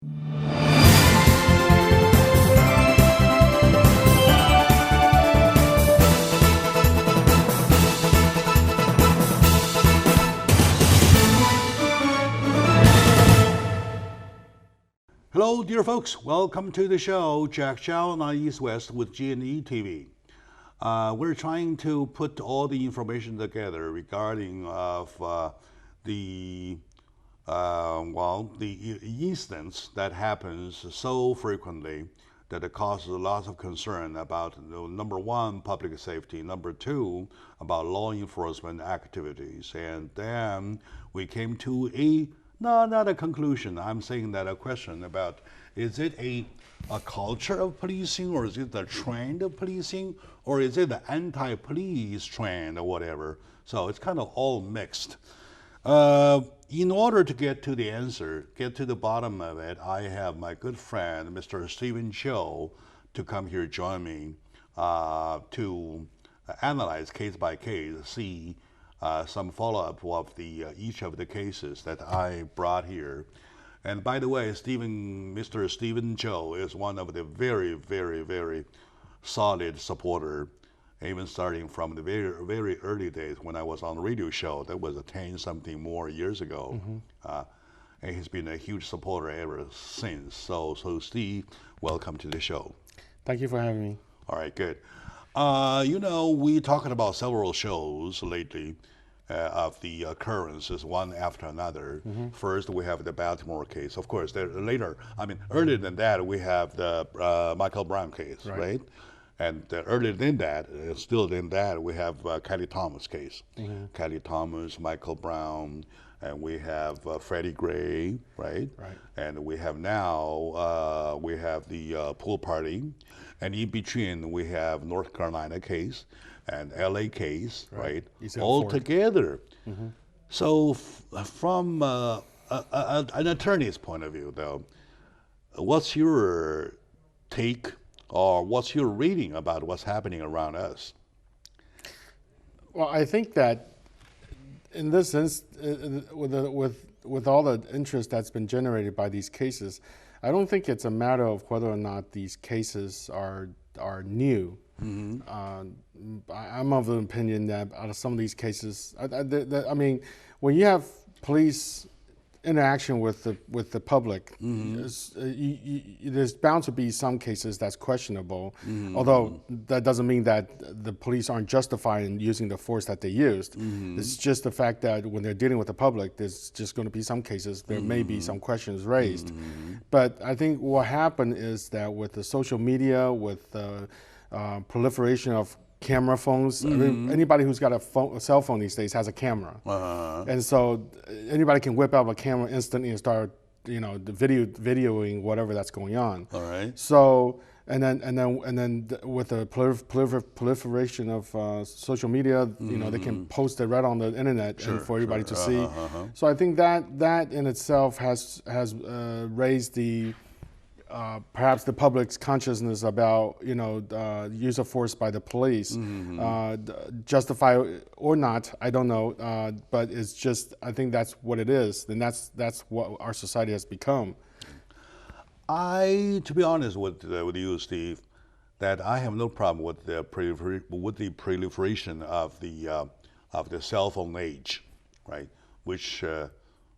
Hello, dear folks. Welcome to the show. Jack Chow on East West with G&E TV. We're trying to put all the information together regarding the instance that happens so frequently that it causes lots of concern about number one, public safety, number two, about law enforcement activities, and then we came to not a conclusion. I'm saying that a question about, is it a culture of policing, or is it the trend of policing, or is it the anti-police trend or whatever? So it's kind of all mixed. In order to get to the answer, get to the bottom of it, I have my good friend, Mr. Stephen Cho, to come here join me to analyze case by case, see some follow-up of each of the cases that I brought here. And by the way, Mr. Stephen Cho is one of the very, very, very solid supporter, even starting from the very, very early days when I was on the radio show. That was 10-something more years ago. And he's been a huge supporter ever since. So Steve, welcome to the show. Thank you for having me. All right, good. We talking about several shows lately of the occurrences, one after another. First, we have the Baltimore case. Of course, earlier than that, we have the Michael Brown case, right? And earlier than that, we have Kelly Thomas case. Kelly Thomas, Michael Brown, and we have Freddie Gray, right? And we have now, we have the pool party. And in between, we have North Carolina case and LA case, right? All together. So from an attorney's point of view, though, what's your take or what's your reading about what's happening around us? Well, I think that in this sense, with all the interest that's been generated by these cases, I don't think it's a matter of whether or not these cases are new. I'm of the opinion that out of some of these cases, I mean, when you have police interaction with the public, there's bound to be some cases that's questionable. Although that doesn't mean that the police aren't justified in using the force that they used. It's just the fact that when they're dealing with the public, there's just going to be some cases there may be some questions raised. But I think what happened is that with the social media, with the proliferation of camera phones. I mean, anybody who's got a cell phone these days has a camera, and so anybody can whip out a camera instantly and start, videoing whatever that's going on. All right. So and then with the proliferation of social media, they can post it right on the internet and for everybody to see. So I think that in itself has raised the perhaps the public's consciousness about use of force by the police, justify or not, I don't know, but it's just, I think that's what it is, and that's what our society has become. To be honest with you, Steve, that I have no problem with the proliferation of the cell phone age, right? Which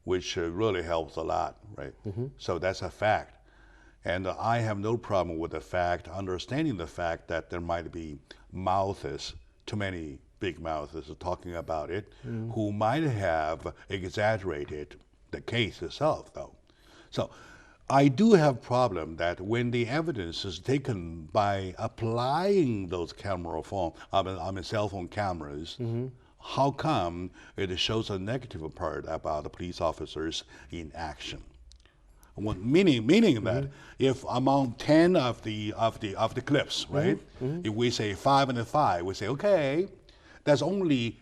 really helps a lot, right? So that's a fact. And I have no problem with understanding the fact that there might be too many big mouths talking about it, who might have exaggerated the case itself, though. So I do have problem that when the evidence is taken by applying those cell phone cameras, how come it shows a negative part about the police officers in action? Meaning that if among 10 of the clips, right, if we say 5 and 5, we say, okay, that's only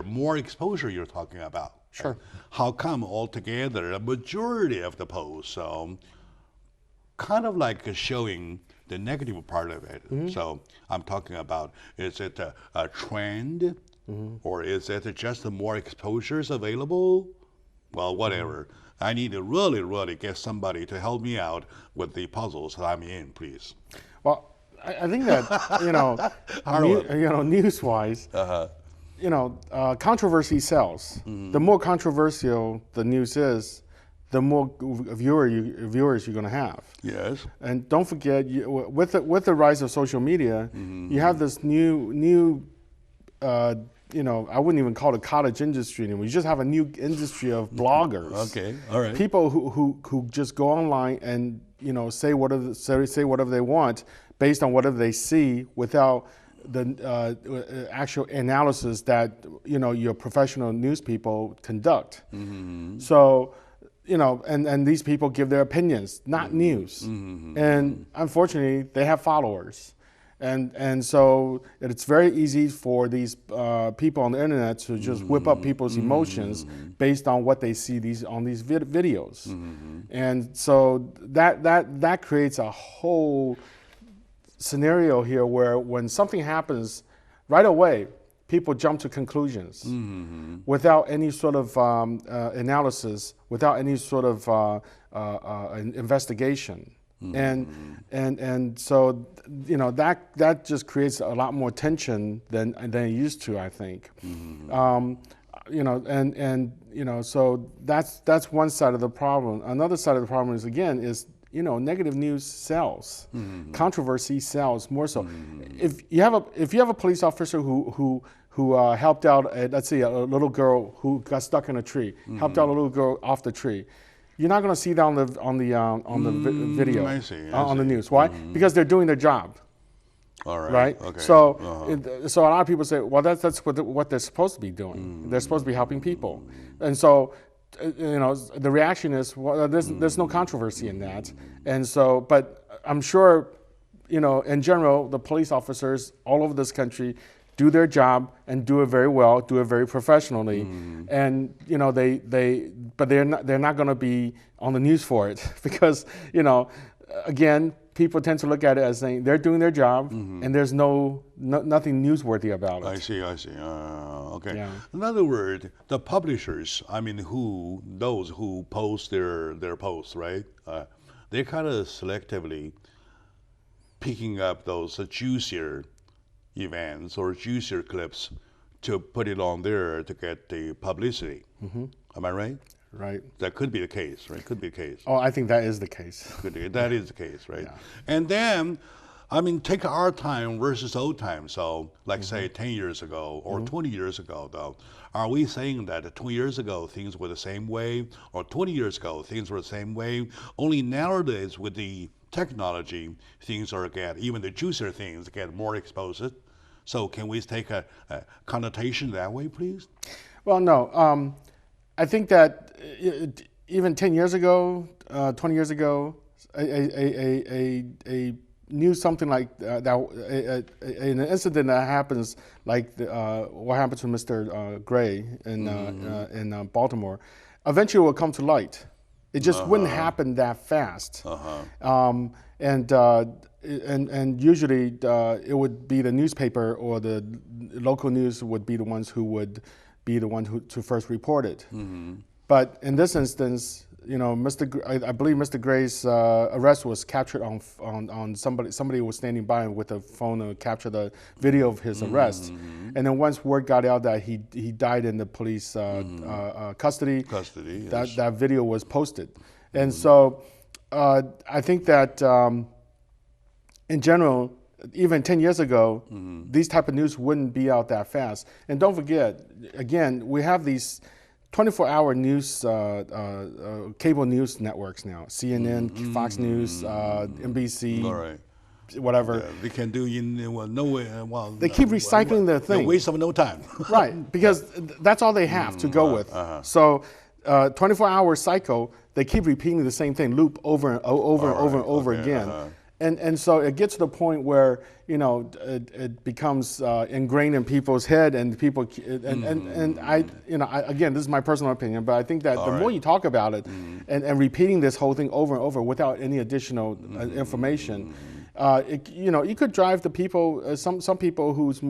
more exposure you're talking about. Sure. How come altogether a majority of the posts kind of like showing the negative part of it? So I'm talking about, is it a trend, or is it just more exposures available? well, whatever. I need to really, really get somebody to help me out with the puzzles that I'm in, please. Well, I think that Harlan. news-wise, controversy sells. The more controversial the news is, the more viewers you're going to have. Yes. And don't forget, with the rise of social media, you have this new I wouldn't even call it a cottage industry anymore. You just have a new industry of bloggers. Okay, all right. People who just go online and say whatever they want based on whatever they see without the actual analysis that your professional news people conduct. So and these people give their opinions, not news. And unfortunately, they have followers. And so it's very easy for these people on the internet to just whip up people's emotions based on what they see on these videos. And so that creates a whole scenario here where when something happens, right away, people jump to conclusions without any sort of analysis, without any sort of investigation. And so that just creates a lot more tension than it used to, I think. So that's one side of the problem. Another side of the problem is negative news sells. Controversy sells more so. If you have a police officer who helped out, let's say a little girl who got stuck in a tree, helped out a little girl off the tree, you're not going to see that on the video, on the news. Why? Because they're doing their job. All right. Right. Okay. So, so a lot of people say, well, that's what they're supposed to be doing. They're supposed to be helping people, and so, the reaction is, well, there's no controversy in that, and so, but I'm sure, in general, the police officers all over this country do their job and do it very well, do it very professionally, and but they're not going to be on the news for it because again, people tend to look at it as saying they're doing their job and there's nothing newsworthy about it. I see. Okay. Yeah. In other words, the publishers, those who post their posts, right? They're kind of selectively picking up those juicier events or juicier clips to put it on there to get the publicity. Am I right? Right. That could be the case, right? Could be the case. Oh, I think that is the case. That is the case, right? Yeah. And then, take our time versus old time. So, like say 10 years ago or 20 years ago, though, are we saying that 20 years ago things were the same way, or 20 years ago things were the same way? Only nowadays with the technology, things even the juicier things get more exposed. So can we take a connotation that way, please? Well, no. I think that even 10 years ago, 20 years ago, a news something like that, an incident that happens like what happened to Mr. Gray in Baltimore, eventually will come to light. It just wouldn't happen that fast. And usually it would be the newspaper or the local news would be the ones who would be the one to first report it. But in this instance, I believe Mr. Gray's arrest was captured on somebody was standing by with a phone to capture the video of his arrest. And then once word got out that he died in the police custody, yes. that video was posted. And so I think that in general, even 10 years ago, these type of news wouldn't be out that fast. And don't forget, again, we have these 24-hour news, cable news networks now. CNN, Fox News, NBC, all right. Whatever. Yeah, they can do no way. They keep recycling their thing. Waste of no time. Right, because that's all they have to go with. So 24-hour cycle, they keep repeating the same thing, loop over and over again. And so it gets to the point where it becomes ingrained in people's head, and people and I again, this is my personal opinion, but I think that the more you talk about it and repeating this whole thing over and over without any additional information, You could drive the people. Some people who's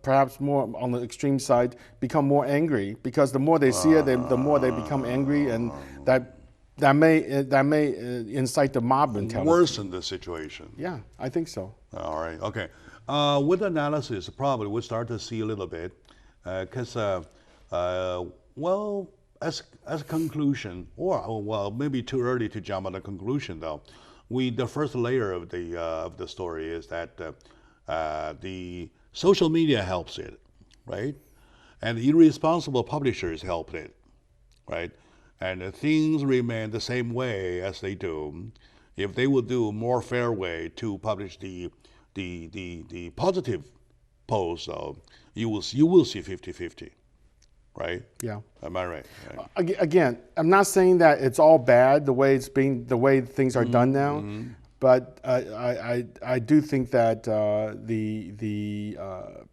perhaps more on the extreme side, become more angry because the more they see it, the more they become angry, and that may incite the mob mentality. Worsen the situation. Yeah, I think so. All right. Okay. With analysis, probably we'll start to see a little bit, because well, as a conclusion, or well, maybe too early to jump on a conclusion though. The first layer of the story is that the social media helps it, right? And irresponsible publishers helped it, right? And things remain the same way as they do. If they would do a more fair way to publish the positive posts, you will see 50-50, right? Yeah. Am I right? Again, I'm not saying that it's all bad the way things are done now, but I do think that the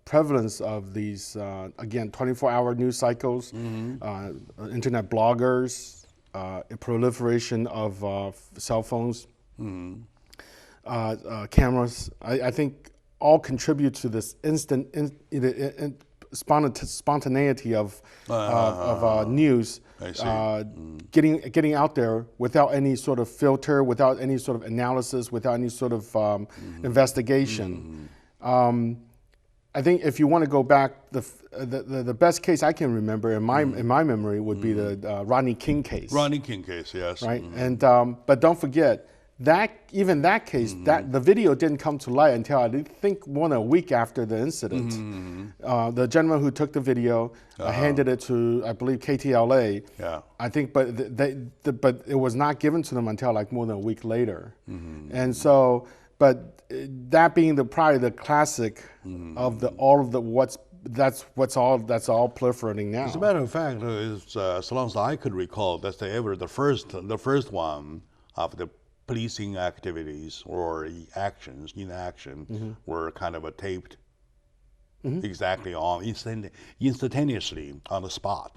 prevalence of these again 24-hour news cycles, internet bloggers, proliferation of cell phones, cameras, I think all contribute to this spontaneity of news getting out there without any sort of filter, without any sort of analysis, without any sort of investigation. I think if you want to go back, the best case I can remember in my memory would be the Rodney King case. Rodney King case, yes. Right, and but don't forget. Even that case, that the video didn't come to light until I think more than a week after the incident. The gentleman who took the video handed it to, I believe, KTLA. Yeah. I think, but but it was not given to them until like more than a week later. And so, but that being probably the classic of that's all proliferating now. As a matter of fact, as long as I could recall, that's the first one of the policing activities or actions in action were kind of taped exactly on instantaneously on the spot,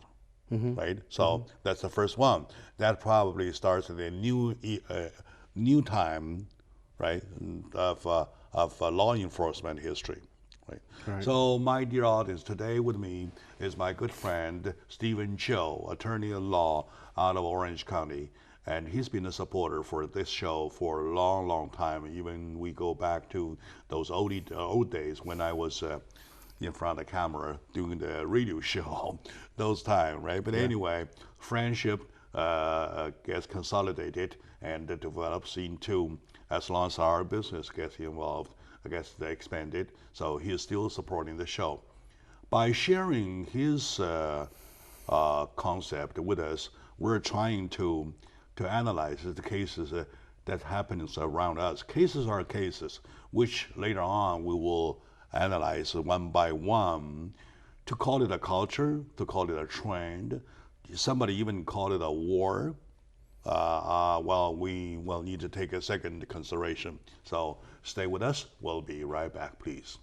right? So that's the first one. That probably starts in a new time, right, of law enforcement history. Right. So, my dear audience, today with me is my good friend Stephen Cho, attorney at law out of Orange County. And he's been a supporter for this show for a long, long time. Even we go back to those old days when I was in front of the camera doing the radio show, those times, right? But anyway, friendship gets consolidated and develops into, as long as our business gets involved, I guess they expanded. So he's still supporting the show. By sharing his concept with us, we're trying to analyze the cases that happens around us. Cases are cases, which later on we will analyze one by one to call it a culture, to call it a trend. Somebody even called it a war. Well, we will need to take a second consideration. So stay with us. We'll be right back, please.